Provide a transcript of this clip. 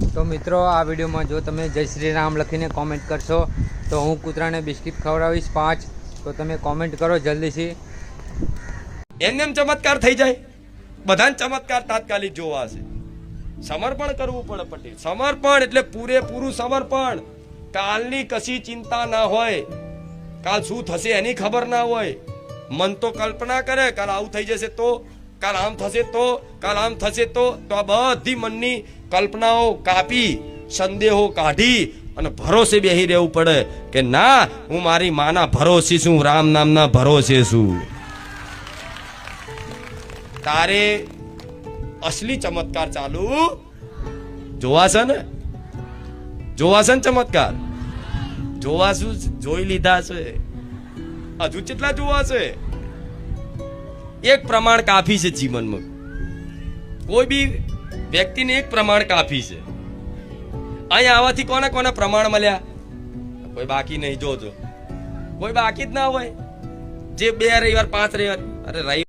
તો મિત્રો આ વિડીયોમાં જો તમે જય શ્રી રામ લખીને કોમેન્ટ કરશો તો હું કૂતરાને બિસ્કિટ ખવડાવીશ 5. તો તમે કોમેન્ટ કરો જલ્દીથી. એમ ચમત્કાર થઈ જાય. બધાને ચમત્કાર તાત્કાલિક જોવા છે. સમર્પણ કરવું પડે પટેલ. સમર્પણ એટલે પૂરેપૂરું સમર્પણ. કાલની કશી ચિંતા ના હોય. કાલ શું થશે એની ખબર ના હોય. મન તો કલ્પના કરે કાલ આવું થઈ જશે તો, કાલ આમ થશે તો, કાલ આમ થશે તો આ બધી મનની કલ્પનાઓ કાપી સંદેહો કાઢી અને ભરોસે બેહી રહેવું પડે કે ના હું મારી માના ભરોસે છું, રામ નામના ભરોસે છું. તારે અસલી ચમત્કાર ચાલુ જોવાશે ને? જોવાશે ને ચમત્કાર? જોવાશું જોઈ લીધા છે. હજુ કેટલા જોવાશે? એક પ્રમાણ કાફી છે જીવનમાં. કોઈ બી વ્યક્તિને એક પ્રમાણ કાફી છે. અહીંયા આવવાથી કોને કોને પ્રમાણ મળ્યા? કોઈ બાકી નહીં. જોજો કોઈ બાકી જ ના હોય. જે 2 રવિવાર 5 રવિવાર, અરે રવિવાર